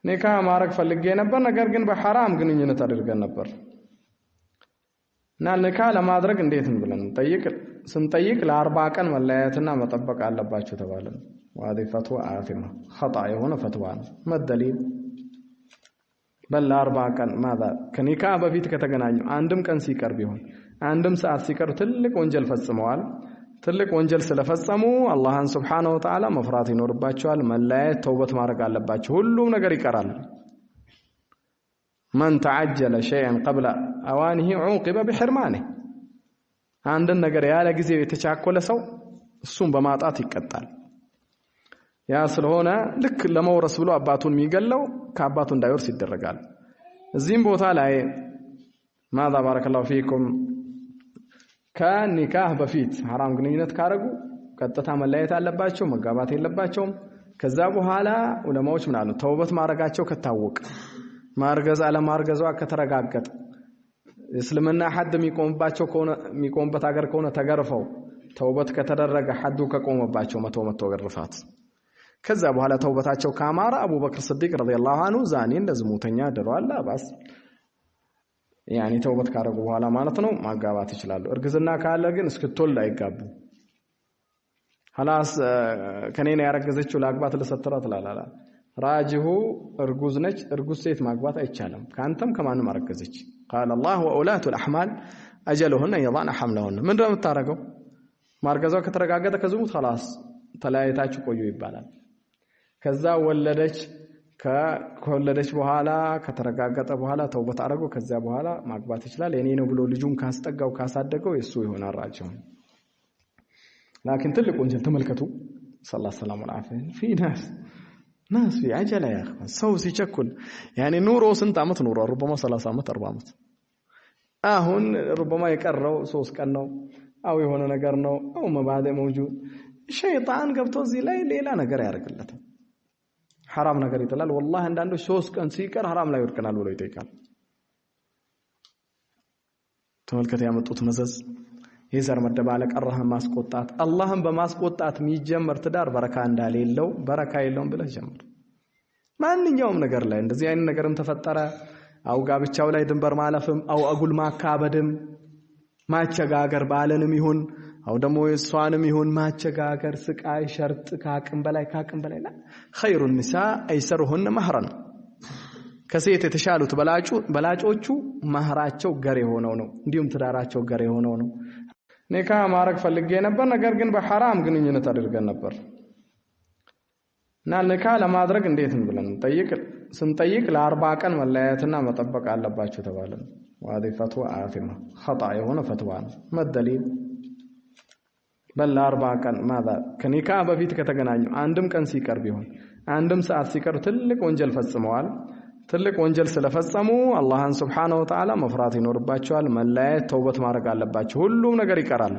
ኒካህ ማድረግ ፈልጌ ነበር ነገር ግን በሐራም ግንኙነት አድርገን ነበር እና ኒካህ ለማድረግ እንዴት ብለን ስንጠይቅ ለ40 ቀን መለያየትና መጠበቅ አለባችሁ ተባለን وهذه فتوى آثمة خطأ የሆነ ፈትዋ ነው ما الدليل በል 40 ቀን ماذا ከኒካህ በፊት ከተገናኙ አንድም ቀን ሲቀር ቢሆን አንድም ሰዓት ሲቀር ትልቅ ወንጀል ፈጽመዋል ትልቅ ወንጀል ስለፈጸሙ አላህን Subhanahu Wa Ta'ala መፍራት ይኖርባቸዋል መለያየት ተውበት ማድረግ አለባቸው ሁሉም ነገር ይቀራል من تعجل شيئا قبل اوانه عوقب بحرمانه አንድን ነገር ያለ ጊዜው የተቻኮለ ሰው እሱን በማጣት ይቀጣል ያ ስለሆነ ልክ ለመውረስ ብሎ አባቱን የሚገለው ከአባቱ እንዳይወርስ ይደረጋል እዚህም ቦታ ላይ ماذا بارك الله فيكم ከኒካህ በፊት حرام ግንኙነት ካረጉ ቀጥታ መለያየት አለባቸው መጋባት የለባቸውም ከዛ በኋላ ዑለማዎች ምን አሉ ተውበት ማድረጋቸው ከታወቀ ማርገዝ አለማርገዟ ከተረጋገጠ እስልምና ሐድ የሚቆምበት ሀገር ከሆነ ተገርፈው ተውበት ከተደረገ ሐዱ ከቆመባቸው መቶ ገርፋት ከዛ በኋላ ተውበታቸው ካማረ አቡበክር ሲዲቅ ረዲየላሁ ዐንሁ ዛኒ እንደዝሙተኛ ደረዋል አባስ ያኒ ተውበት ካረጉ በኋላ ማለት ነው ማጋባት ይችላሉ እርግዝና ካለ ግን እስክትወልድ አይጋቡ خلاص ከኔን ያረገዘችው ላግባት ለሰተራት ላላላ ራጅሁ እርጉዝ ነች እርጉዝ ሴት ማግባት አይቻልም ካንተም ከማንም አረገዘች قال الله واولات الاحمال اجلهن يضعن حملهن ምን ነው የምታረገው ማርገዛው ከተረጋገጠ ከዝሙት خلاص ተለያይታችሁ ቆዩ ይባላል ከዛ ከወለደች በኋላ ከተረጋገጠ በኋላ ተውበት አረጉ ከዛ በኋላ ማግባት ይችላል የኔ ነው ብሎ ልጁን ካስጠጋው ካሳደገው የሱ ይሆናል ራጅሁ لكن ትልቁ ወንጀል ተመልከቱ ሰለላሁ ዐለይሂ ወሰለም في ناس في عجله يا اخوان ሰው ሲቸኩል يعني ኑሮ ስንት አመት ኑሮ ربما 30 አመት 40 አመት አሁን ربما የቀረው 3 ቀን ነው አው የሆነ ነገር ነው አው መባደ موجود ሸይጣን ገብቶ እዚህ ላይ ሌላ ነገር ያደርግለታል حرام ነገር ይጥላል والله አንዳንዱ 3 ቀን ሲቀር حرام ላይ ወድቀናል ብሎ ይጠይቃል ተመልከተ ያመጡት መዘዝ የዘር መደባለቅ አላህን ማስቆጣት አላህን በማስቆጣት የሚጀመር ትዳር በረካ እንዳሌለው በረካ የለውም ብለህ ጀምር ማንኛውም ነገር ላይ እንደዚህ አይነት ነገርም ተፈጠረ አው ጋብቻው ላይ ድንበር ማለፍም አው አጉል ማካበድም ማቸጋገር ባለንም ይሁን አው ደግሞ የሷንም ይሁን ማቸጋገር ስቃይ ሸርጥ ካቅም በላይ ላ خير النساء ايسرهن مهرا ከሴት የተሻሉት በላጮቹ ማህራቸው ገር የሆነው ነው እንዲሁም ትዳራቸው ገር የሆነው ነው ኒካህ ማድረግ ፈልጌ ነበር ነገር ግን በሐራም ግንኙነት አድርገን ነበር እና ኒካህ ለማድረግ እንዴት ብለን ስንጠይቅ ለ40 ቀን መለያየትና መጠበቅ አለባችሁ ተባለን وهذه فتوى آثمة خطأ የሆነ ፈትዋ ነው ما الدليل በል 40 ቀን ماذا ከኒካህ በፊት ከተገናኙ አንድም ቀን ሲቀር ቢሆን አንድም ሰዓት ሲቀር ትልቅ ወንጀል ፈጽመዋል ትልቅ ወንጀል ስለፈጸሙ አላህን Subhanahu Wa Ta'ala መፍራት ይኖርባቸዋል መለያየት ተውበት ማድረግ አለባቸው ሁሉም ነገር ይቀራል